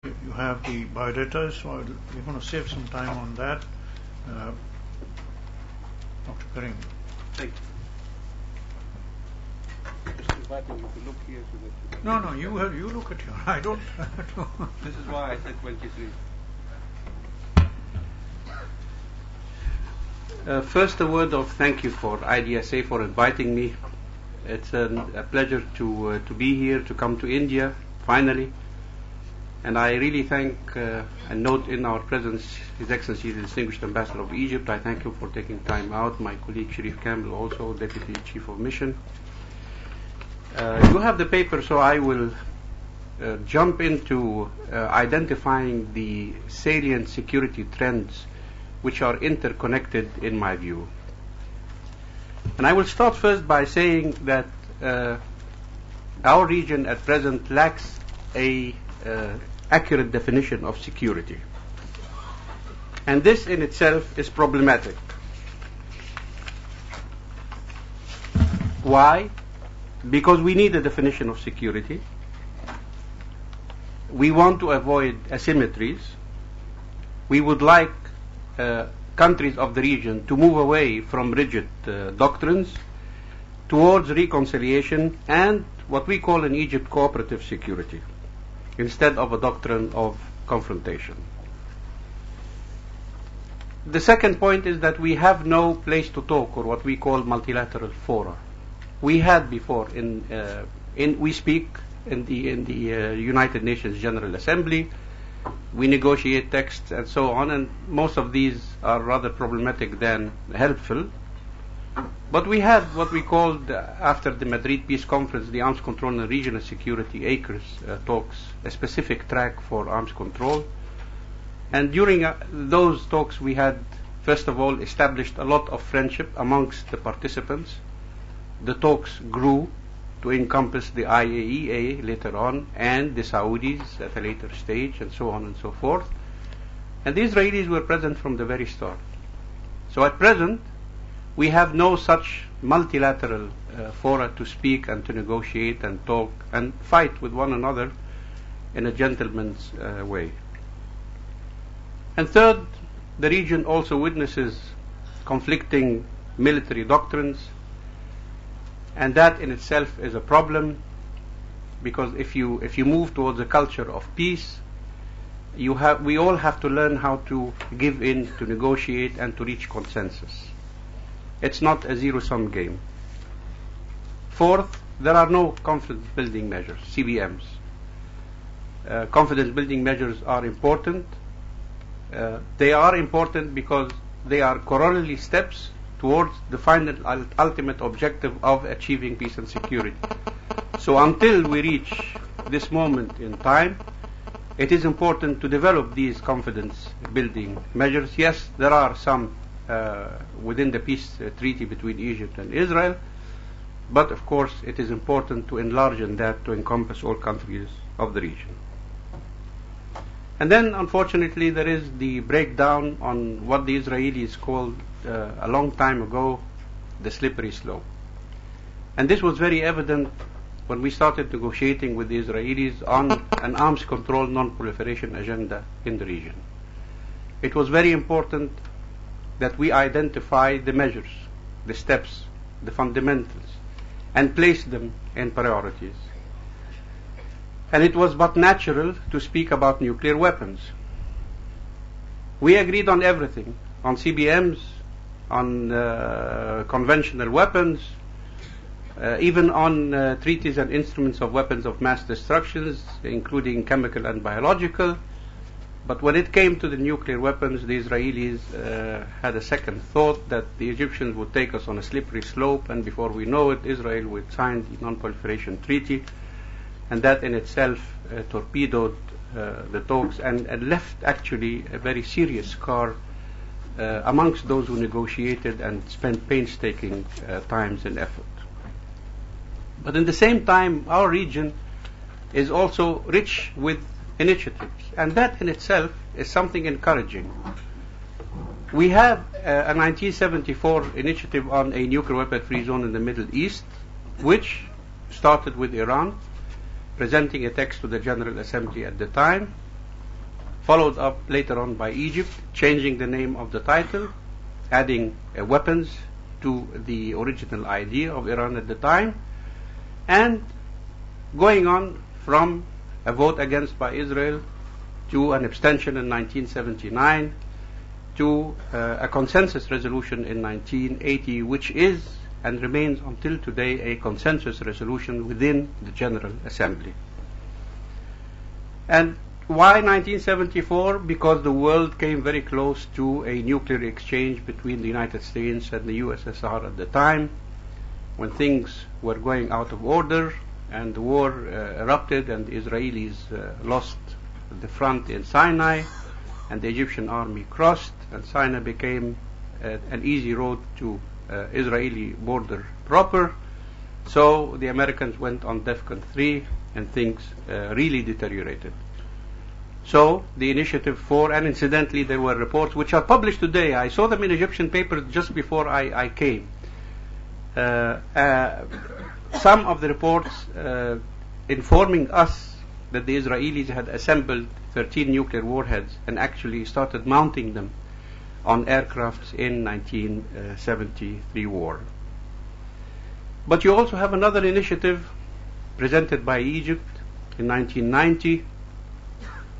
You have the biodata, so we're going to save some time on that. Dr. Karem. Thank you. Just inviting you to look here so that you can... No, you look at your... I don't... This is why I said 23. First, a word of thank you for IDSA for inviting me. It's a pleasure to be here, to come to India, finally. And I really thank and note in our presence His Excellency the Distinguished Ambassador of Egypt. I thank him for taking time out. My colleague Sharif Campbell, also Deputy Chief of Mission. You have the paper, so I will jump into identifying the salient security trends which are interconnected in my view. And I will start first by saying that our region at present lacks a accurate definition of security. And this in itself is problematic. Why? Because we need a definition of security. We want to avoid asymmetries. We would like countries of the region to move away from rigid doctrines towards reconciliation and what we call in Egypt cooperative security, instead of a doctrine of confrontation. The second point is that we have no place to talk, or what we call multilateral fora. We had before we speak in the United Nations General Assembly. We negotiate texts and so on, and most of these are rather problematic than helpful. But we had what we called, after the Madrid Peace Conference, the Arms Control and Regional Security ACRES talks, a specific track for arms control. And during those talks we had, first of all, established a lot of friendship amongst the participants. The talks grew to encompass the IAEA later on, and the Saudis at a later stage, and so on and so forth. And the Israelis were present from the very start. So at present, we have no such multilateral fora to speak and to negotiate and talk and fight with one another in a gentleman's way. And third, the region also witnesses conflicting military doctrines, and that in itself is a problem, because if you move towards a culture of peace, we all have to learn how to give in, to negotiate, and to reach consensus. It's not a zero-sum game. Fourth, there are no confidence building measures, CBMs. Confidence building measures are important. They are important because they are corollary steps towards the final ultimate objective of achieving peace and security. So until we reach this moment in time, it is important to develop these confidence building measures. Yes, there are some within the peace treaty between Egypt and Israel, but of course it is important to enlarge in that to encompass all countries of the region. And then unfortunately there is the breakdown on what the Israelis called a long time ago the slippery slope. And this was very evident when we started negotiating with the Israelis on an arms control non-proliferation agenda in the region. It was very important that we identify the measures, the steps, the fundamentals, and place them in priorities. And it was but natural to speak about nuclear weapons. We agreed on everything, on CBMs, on conventional weapons, even on treaties and instruments of weapons of mass destruction, including chemical and biological. But when it came to the nuclear weapons, the Israelis had a second thought that the Egyptians would take us on a slippery slope, and before we know it, Israel would sign the non-proliferation treaty, and that in itself torpedoed the talks and left actually a very serious scar amongst those who negotiated and spent painstaking times and effort. But in the same time, our region is also rich with initiatives, and that in itself is something encouraging. We have a 1974 initiative on a nuclear weapon-free zone in the Middle East, which started with Iran, presenting a text to the General Assembly at the time. followed up later on by Egypt, changing the name of the title, adding weapons to the original idea of Iran at the time, and going on from a vote against by Israel to an abstention in 1979 to a consensus resolution in 1980, which is and remains until today a consensus resolution within the General Assembly. And why 1974? Because the world came very close to a nuclear exchange between the United States and the USSR at the time, when things were going out of order and the war erupted and the Israelis lost the front in Sinai and the Egyptian army crossed, and Sinai became an easy road to Israeli border proper. So the Americans went on DEFCON 3 and things really deteriorated. So the initiative for, and incidentally there were reports which are published today. I saw them in Egyptian papers just before I came. Some of the reports informing us that the Israelis had assembled 13 nuclear warheads and actually started mounting them on aircrafts in 1973 war. But you also have another initiative presented by Egypt in 1990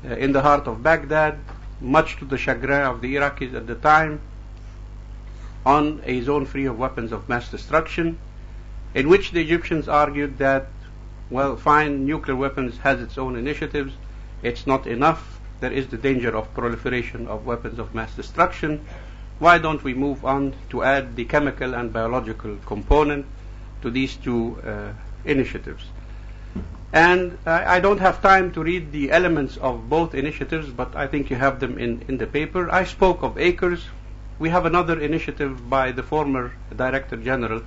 in the heart of Baghdad, much to the chagrin of the Iraqis at the time, on a zone free of weapons of mass destruction, in which the Egyptians argued that, well, fine, nuclear weapons has its own initiatives, it's not enough, there is the danger of proliferation of weapons of mass destruction, why don't we move on to add the chemical and biological component to these two initiatives. And I don't have time to read the elements of both initiatives, but I think you have them in the paper. I spoke of acres. We have another initiative by the former Director General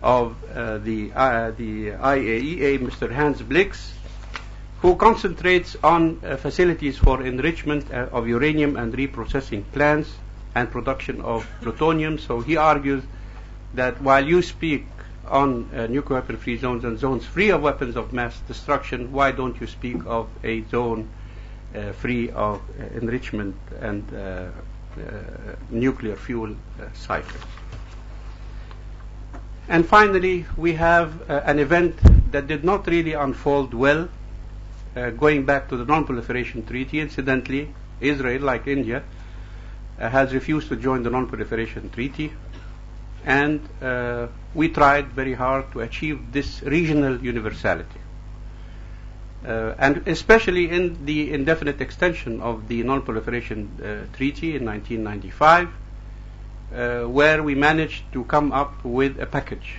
of the IAEA, Mr. Hans Blix, who concentrates on facilities for enrichment of uranium and reprocessing plants and production of plutonium. So he argues that while you speak on nuclear weapon free zones and zones free of weapons of mass destruction, why don't you speak of a zone free of enrichment and nuclear fuel cycles? And finally, we have an event that did not really unfold well, going back to the Non-Proliferation Treaty. Incidentally, Israel, like India, has refused to join the Non-Proliferation Treaty, and we tried very hard to achieve this regional universality. And especially in the indefinite extension of the Non-Proliferation Treaty in 1995, where we managed to come up with a package.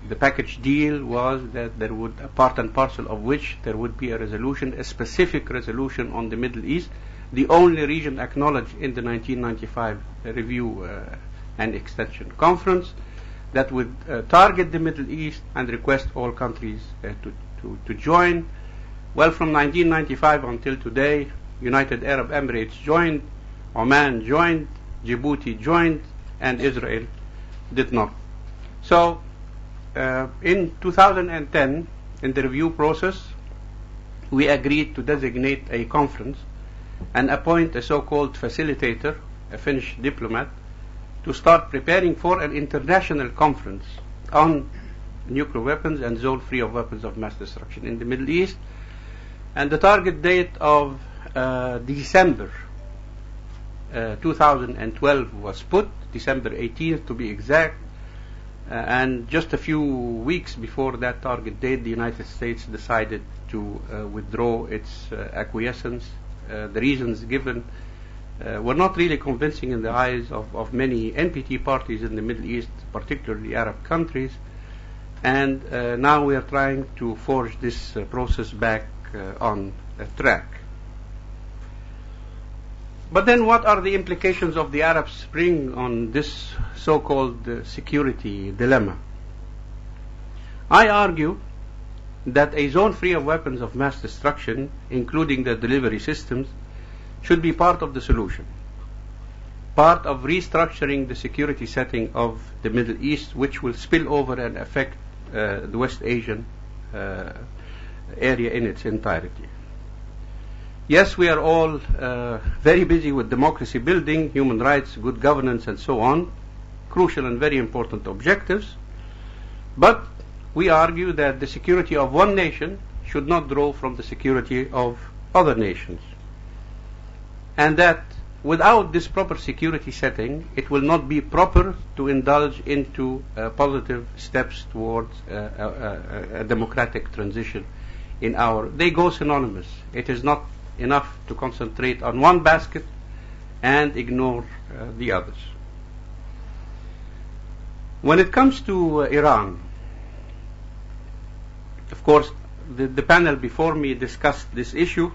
The package deal was that there would, a part and parcel of which there would be a resolution, a specific resolution on the Middle East, the only region acknowledged in the 1995 review and extension conference, that would target the Middle East and request all countries to join. Well, from 1995 until today, United Arab Emirates joined, Oman joined, Djibouti joined, and Israel did not. So in 2010, in the review process, we agreed to designate a conference and appoint a so-called facilitator, a Finnish diplomat, to start preparing for an international conference on nuclear weapons and zone free of weapons of mass destruction in the Middle East. And the target date of December 2012 was put, December 18th to be exact, and just a few weeks before that target date, the United States decided to withdraw its acquiescence. The reasons given were not really convincing in the eyes of many NPT parties in the Middle East, particularly Arab countries, and now we are trying to forge this process back on track. But then what are the implications of the Arab Spring on this so-called security dilemma? I argue that a zone free of weapons of mass destruction, including the delivery systems, should be part of the solution, part of restructuring the security setting of the Middle East, which will spill over and affect the West Asian area in its entirety. Yes, we are all very busy with democracy building, human rights, good governance, and so on, crucial and very important objectives. But we argue that the security of one nation should not draw from the security of other nations. And that without this proper security setting, it will not be proper to indulge into positive steps towards a democratic transition in our. They go synonymous. It is not enough to concentrate on one basket and ignore the others. When it comes to Iran, of course, the panel before me discussed this issue,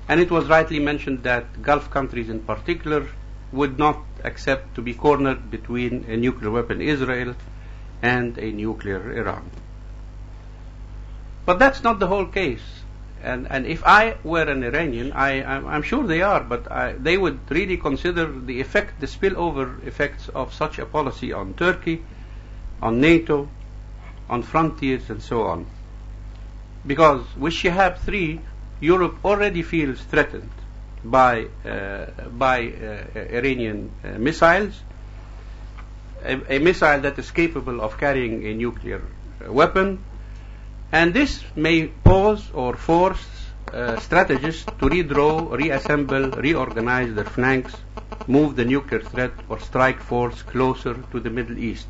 and it was rightly mentioned that Gulf countries in particular would not accept to be cornered between a nuclear weapon Israel and a nuclear Iran. But that's not the whole case. And if I were an Iranian, I'm sure they are, but they would really consider the spillover effects of such a policy on Turkey, on NATO, on frontiers, and so on. Because with Shihab 3, Europe already feels threatened by Iranian missiles, a missile that is capable of carrying a nuclear weapon. And this may pose or force strategists to redraw, reassemble, reorganize their flanks, move the nuclear threat or strike force closer to the Middle East.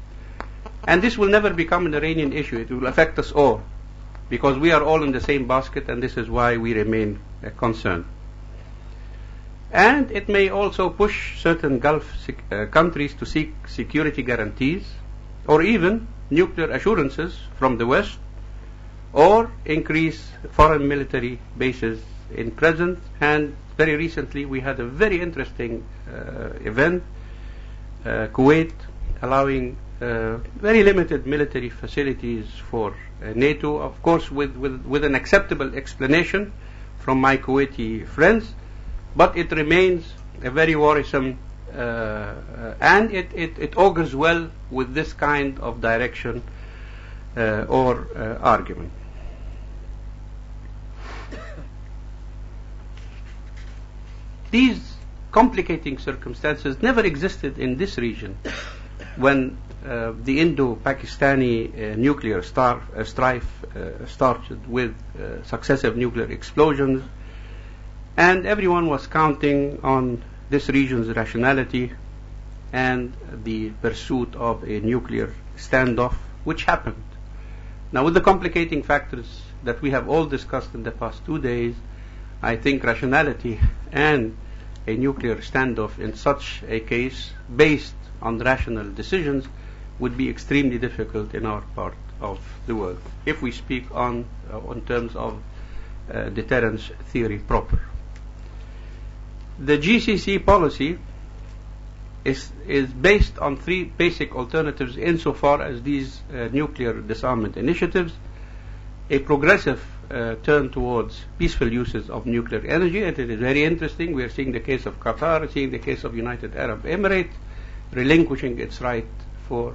And this will never become an Iranian issue. It will affect us all, because we are all in the same basket, and this is why we remain concerned. And it may also push certain Gulf countries to seek security guarantees or even nuclear assurances from the West, or increase foreign military bases in presence. And very recently we had a very interesting event, Kuwait allowing very limited military facilities for NATO, of course with an acceptable explanation from my Kuwaiti friends, but it remains a very worrisome and it augurs well with this kind of direction or argument. These complicating circumstances never existed in this region when the Indo-Pakistani nuclear strife started with successive nuclear explosions, and everyone was counting on this region's rationality and the pursuit of a nuclear standoff, which happened. Now, with the complicating factors that we have all discussed in the past 2 days, I think rationality and a nuclear standoff in such a case, based on rational decisions, would be extremely difficult in our part of the world, if we speak on terms of deterrence theory proper. The GCC policy is based on three basic alternatives insofar as these nuclear disarmament initiatives: a progressive turn towards peaceful uses of nuclear energy. And it is very interesting. We are seeing the case of Qatar, seeing the case of United Arab Emirates, relinquishing its right for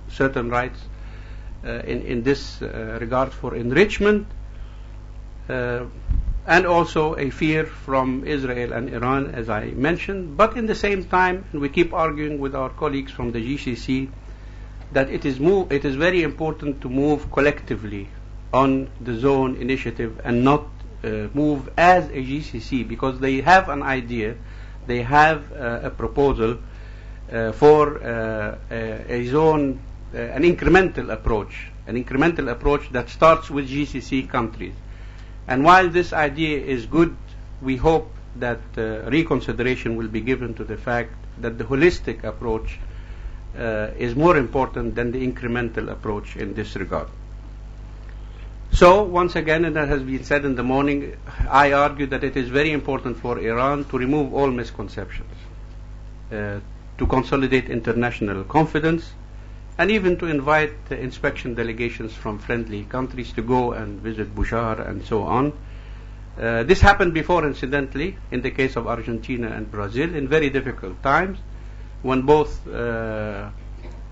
certain rights in this regard for enrichment, and also a fear from Israel and Iran, as I mentioned. But in the same time, and we keep arguing with our colleagues from the GCC, that it is very important to move collectively on the zone initiative and not move as a GCC, because they have an idea, they have a proposal for a zone, an incremental approach that starts with GCC countries. And while this idea is good, we hope that reconsideration will be given to the fact that the holistic approach is more important than the incremental approach in this regard. So, once again, and that has been said in the morning, I argue that it is very important for Iran to remove all misconceptions, to consolidate international confidence, and even to invite inspection delegations from friendly countries to go and visit Bushehr and so on. This happened before, incidentally, in the case of Argentina and Brazil, in very difficult times, when both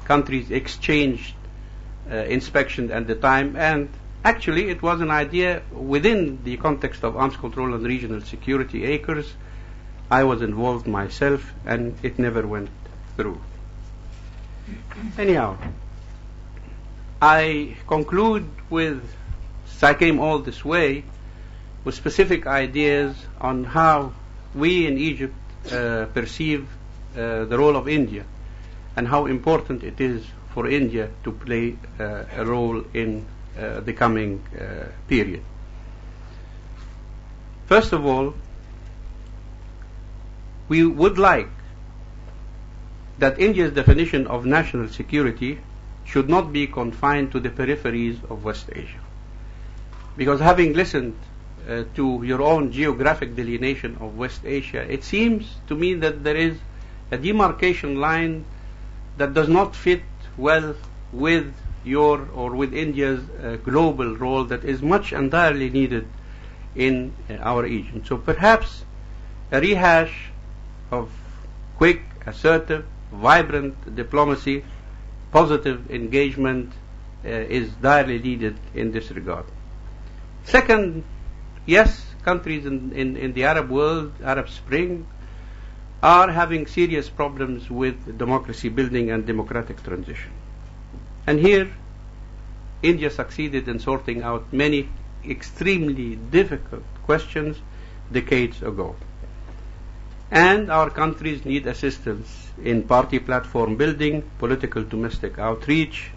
countries exchanged inspection at the time, and Actually, it was an idea within the context of arms control and regional security acres. I was involved myself, and it never went through. Anyhow, I conclude with, since I came all this way, with specific ideas on how we in Egypt perceive the role of India and how important it is for India to play a role in the coming period. First of all, we would like that India's definition of national security should not be confined to the peripheries of West Asia. Because having listened to your own geographic delineation of West Asia, it seems to me that there is a demarcation line that does not fit well with your or with India's global role that is much entirely needed in our region. So perhaps a rehash of quick, assertive, vibrant diplomacy, positive engagement is direly needed in this regard. Second, yes, countries in the Arab world, Arab Spring, are having serious problems with democracy building and democratic transition. And here, India succeeded in sorting out many extremely difficult questions decades ago. And our countries need assistance in party platform building, political domestic outreach,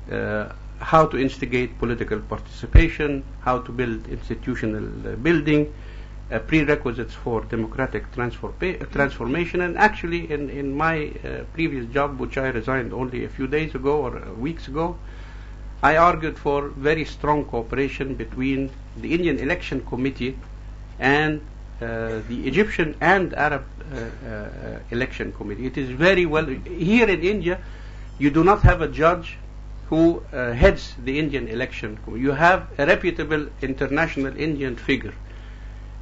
how to instigate political participation, how to build institutional building, prerequisites for democratic transformation. And actually, in my previous job, which I resigned only a few days ago or weeks ago, I argued for very strong cooperation between the Indian Election Committee and the Egyptian and Arab Election Committee. It is very well, here in India, you do not have a judge who heads the Indian Election Committee. You have a reputable international Indian figure.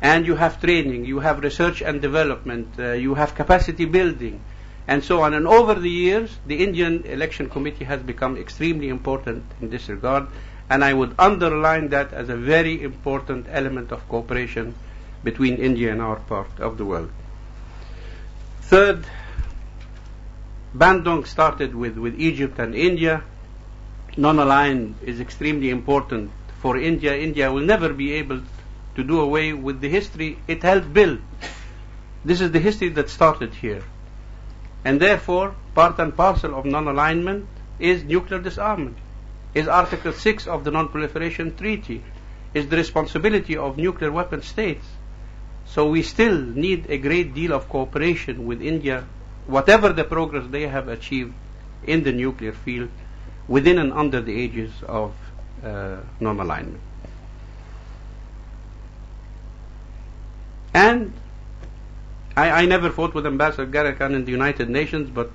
And you have training, you have research and development, you have capacity building, and so on. And over the years, the Indian Election Committee has become extremely important in this regard, and I would underline that as a very important element of cooperation between India and our part of the world. Third, Bandung started with Egypt and India. Non-aligned is extremely important for India. India will never be able to do away with the history it helped build. This is the history that started here. And therefore, part and parcel of non-alignment is nuclear disarmament, is Article 6 of the Non-Proliferation Treaty, is the responsibility of nuclear weapon states. So we still need a great deal of cooperation with India, whatever the progress they have achieved in the nuclear field, within and under the aegis of non-alignment. And I never fought with Ambassador Garakan in the United Nations, but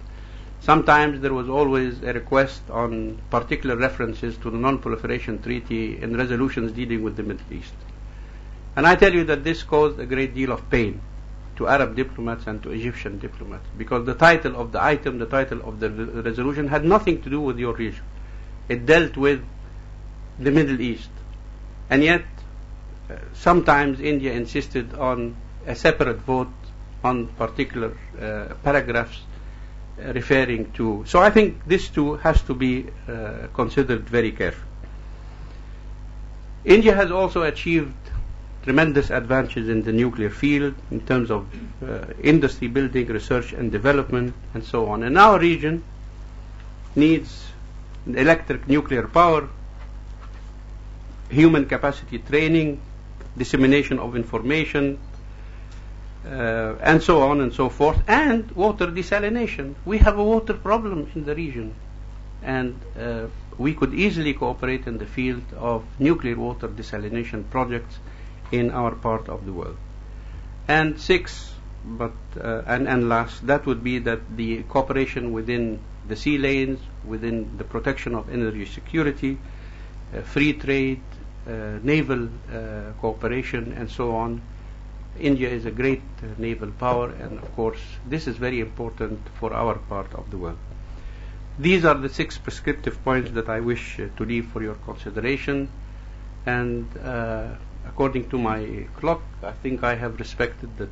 sometimes there was always a request on particular references to the Non-Proliferation Treaty in resolutions dealing with the Middle East. And I tell you that this caused a great deal of pain to Arab diplomats and to Egyptian diplomats, because the title of the item, the title of the resolution had nothing to do with your region. It dealt with the Middle East. And yet, sometimes India insisted on a separate vote on particular paragraphs referring to. So I think this too has to be considered very carefully. India has also achieved tremendous advances in the nuclear field in terms of industry building, research and development, and so on. And our region needs electric nuclear power, human capacity training, dissemination of information, and so on and so forth, and water desalination. We have a water problem in the region, and we could easily cooperate in the field of nuclear water desalination projects in our part of the world. And six, and last, that would be that the cooperation within the sea lanes, within the protection of energy security, free trade, naval cooperation, and so on. India is a great naval power, and of course this is very important for our part of the world. These are the 6 prescriptive points that I wish to leave for your consideration. And according to my clock, I think I have respected the